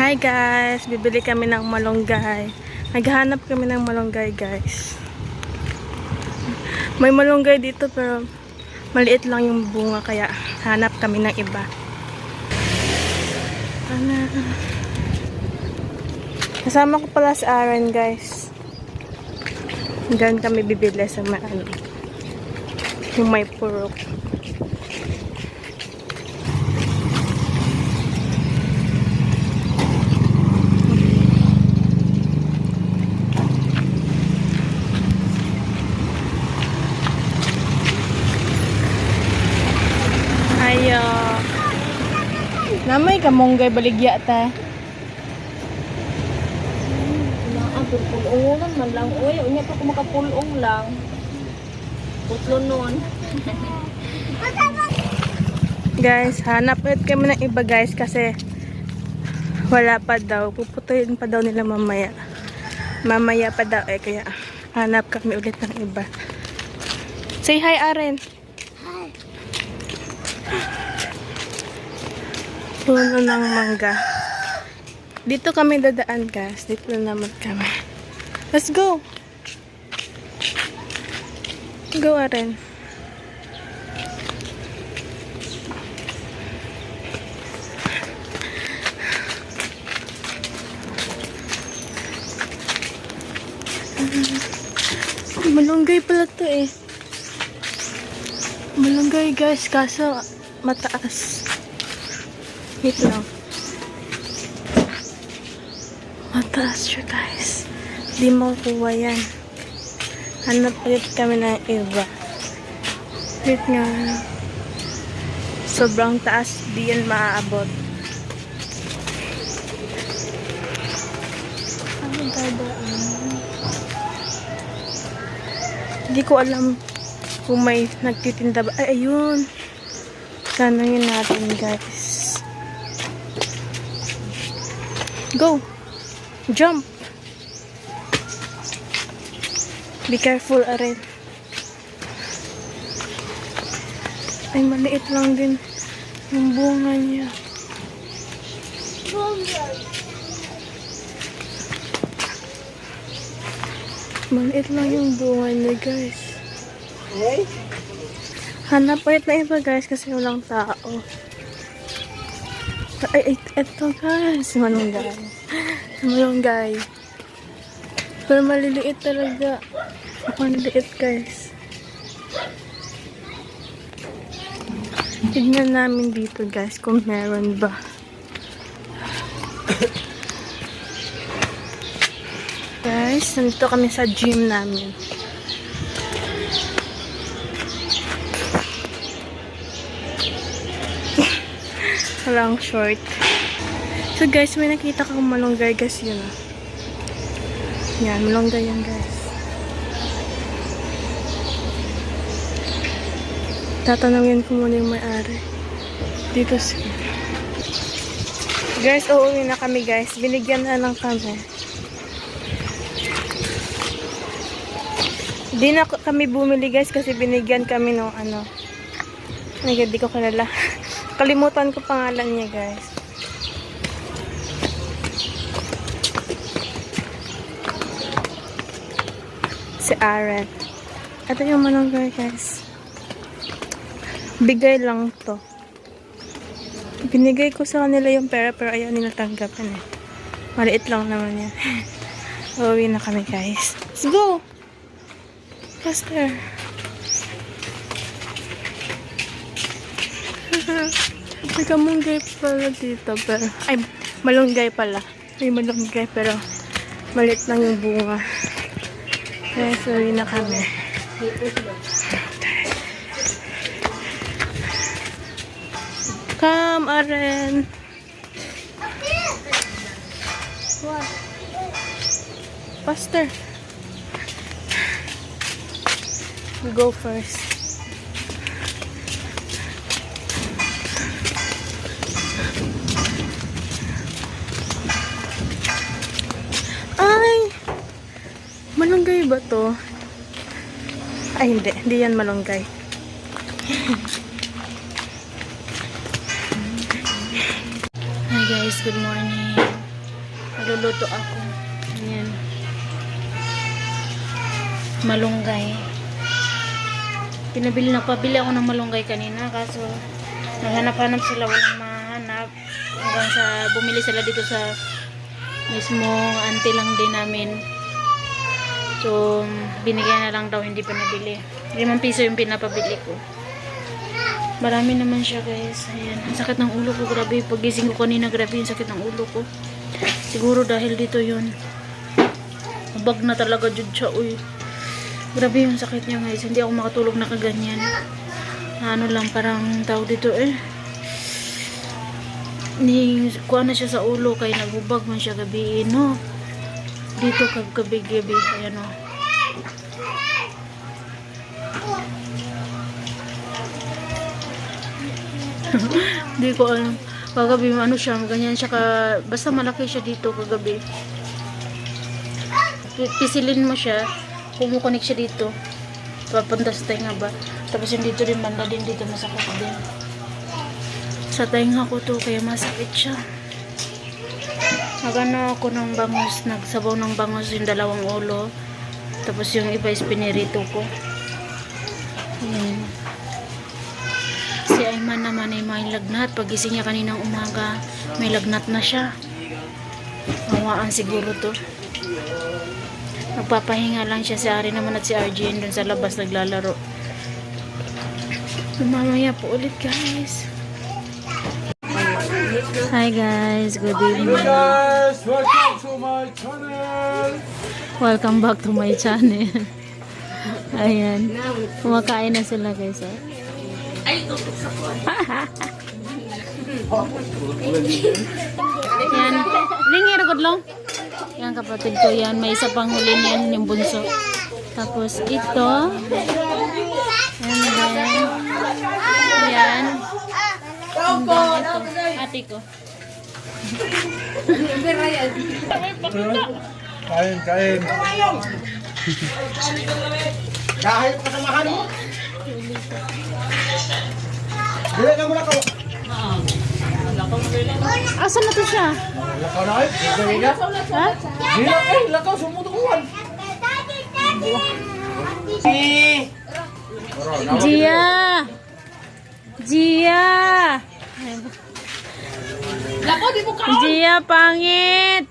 Hi guys! Bibili kami ng malunggay. Naghahanap kami ng malunggay guys. May malunggay dito pero maliit lang yung bunga kaya hanap kami ng iba. Kasama ko pala si Aaron guys. Diyan kami bibili sa yung may purok. Ayo. Namay kamonggay baligya ta. Pulungan man lang. Uy, unya pa ko makapulong lang. Putlo nun. Guys, hanap ulit kami ng iba guys kasi wala pa daw. Puputuin pa daw nila mamaya. Mamaya pa daw kaya hanap kami ulit ng iba. Say hi, Aren. Hi. Puno ng mangga. Dito kami dadaan guys. Dito naman kami. Let's go. Go, Aren. Malunggay pala to eh. Malunggay guys, kaso mataas. Wait lang. Mataas siya guys. Di makukuha yan. Hanap ulit kami ng iba. Wait nga. Sobrang taas. Di yan maaabot. Ano dadaan? Hindi ko alam kung may nagtitinda ba. Ay, ayun. Tanungin natin guys. Go! Jump! Be careful, Aren. Ay, maliit lang din yung bunga niya. Maliit lang yung bunga niya, guys. Hanap ulit na iba, guys, kasi walang tao. Ay, eto, guys. Malunggay. Malunggay. Pero maliliit talaga. Maliliit, guys. Tignan namin dito, guys, kung meron ba. Guys, nandito kami sa gym namin. Walang short. So guys, may nakita kang malunggay guys yun. Yan, malunggay yan guys. Tatanungin ko muna yung may-ari. Dito si... Guys, uuwi na kami guys. Binigyan na lang kami. Di na kami bumili guys kasi binigyan kami ng ano. Ay, di ko kalala. Kalimutan ko pangalan niya guys. Si Aaron. Ito yung malunggay guys. Bigay lang to. Binigay ko sa kanila yung pera pero ayaw nila tanggapin eh. Maliit lang naman yan. Uuwi na kami guys. Let's go! Faster! May kamunggay pala dito pero... Ay, malunggay pala. May malunggay pero maliit lang yung bunga. Kaya sorry na kami. Come, Aren. What? Faster. You go first. Ay! Malunggay ba to? Ay, hindi. Hindi yan malunggay. Hi guys, good morning. magluluto ako. Ayan. Malunggay. Nagpabili ako ng malunggay kanina kaso naghanap-hanap sila, walang mahanap hanggang sa bumili sila dito sa mismo auntie lang din namin. So binigyan na lang daw, hindi pa nabili. 5 piso yung pinapabili ko. Marami naman siya guys. Ayan, ang sakit ng ulo ko, grabe. Pagising ko kanina, grabe yung sakit ng ulo ko. Siguro dahil dito yun. Mabag na talaga jud siya, uy. Grabe yung sakit niya guys. Hindi ako makatulog na kaganyan. Ano lang, parang tawag dito kuha na siya sa ulo kaya naghubag man siya gabi, no? Dito gabi-gabi. Ayan o. Hindi ko alam. Kagabi ano siya, ganyan siya basta malaki siya dito kagabi. Pisilin mo siya, kumukonek siya dito. Papunta sa tenga ba? Tapos yung dito rin, banda din dito, masakit din. Sa tenga ko to, kaya masakit siya. Nagano ako ng bangus, nagsabaw ng bangus yung 2 ulo. Tapos yung iba is pinirito ko. Ayan. Si Ayman naman ay may lagnat. Pagising niya kaninang umaga, may lagnat na siya. Mawaan siguro to. Nagpapahinga lang siya. Si Ari naman at si RJ doon sa labas naglalaro. Mamaya po ulit guys. Hi guys, good evening. Hello guys, welcome to my channel. Welcome back to my channel. Ayan. Kumakain na sila guys. Oh. Yan. Lingir gudlong. Yan kapatid ko yan. May isa pang huli niyan, yung bunso. Tapos ito. And then, yan. And then ito. Ate ko. Kain, kain. Dahil kasamahan mo. Dili ka muna ko. Asan na to siya? Lakaw na ay. Dili ka. Ha? Dili ay, lakaw sumutukuan. Gia! Gia! Gia, pangit!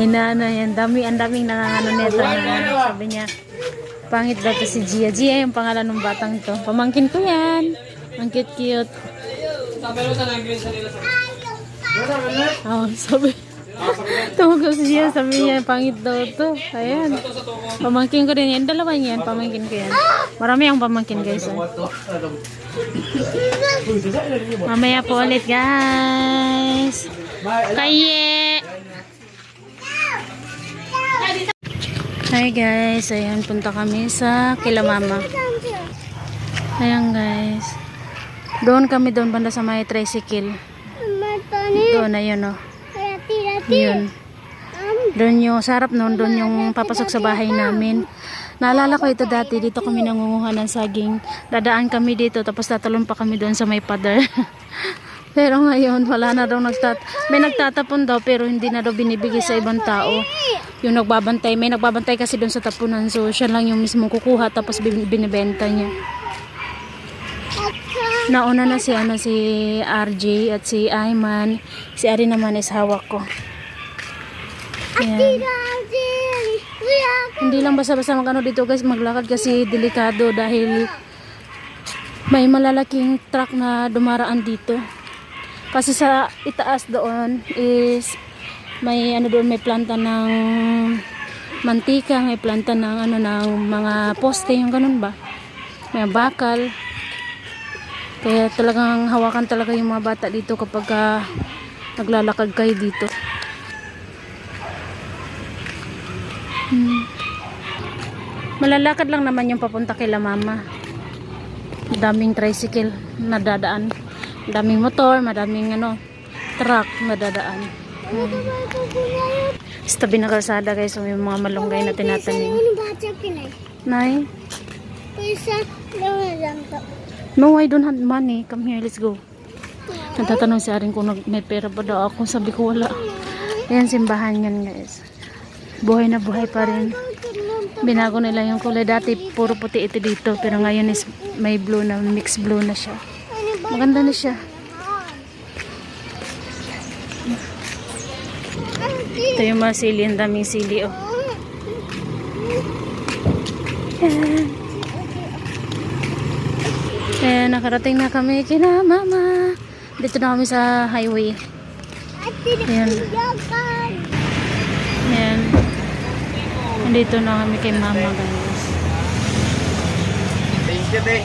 Inaano yan, ang daming nangangano nito. Sabi niya, pangit daw to si Gia. Gia yung pangalan ng batang to. Pamangkin ko yan. Ang cute-cute. Oh, sabi. Tumugod si Gia, sabi niya, pangit daw to. Ayan. Pamangkin ko rin yan. 2 yan, pamangkin ko yan. Marami ang pamangkin guys. Oh. Mamaya po ulit guys. Kaye! Hi guys, ayan, punta kami sa kila mama. Ayan guys. Doon kami, doon banda sa may tricycle. Doon, ayun o. Yun. Doon yung sarap noon, doon yung papasok sa bahay namin. Naalala ko ito dati, dito kami nangunguha ng saging. Dadaan kami dito, tapos tatalon pa kami doon sa may pader. Pero ngayon, wala na daw may nagtatapon daw, pero hindi na daw binibigay sa ibang tao. Yung nagbabantay, may nagbabantay kasi doon sa tapunan. So, siya lang yung mismong kukuha, tapos binibenta niya. Nauna na si RJ at si Ayman. Si Ari naman is hawak ko. Ayan. Hindi lang basta-basta magano dito guys, maglakad kasi delikado dahil may malalaking truck na dumaraan dito. Kasi sa itaas doon is may doon, may planta ng mantika, may planta ng ng mga poste, yung ganun ba? May bakal. Kaya talagang hawakan talaga yung mga bata dito kapag naglalakad kayo dito. Malalakad lang naman yung papunta kay mama. Daming tricycle na dadaan. Daming motor, madaming truck na dadaan. Sa tabi ng kalsada guys, may mga malunggay na tinatanim. Nay? No, I don't have money. Come here, let's go. Nagtatanong si Arin kung may pera ba daw ako. Sabi ko wala. Yan, simbahan yan guys. Buhay na buhay pa rin. Binago nila yung kulay. Dati puro puti ito dito. Pero ngayon is may blue na, mix blue na siya. Maganda na siya. Ito yung mga sili. Ang daming sili oh. Ayan. Ayan, nakarating na kami kina mama. Dito na kami sa highway. Ayan. Ayan. Nandito na kami kay mama guys. Thank you, Day.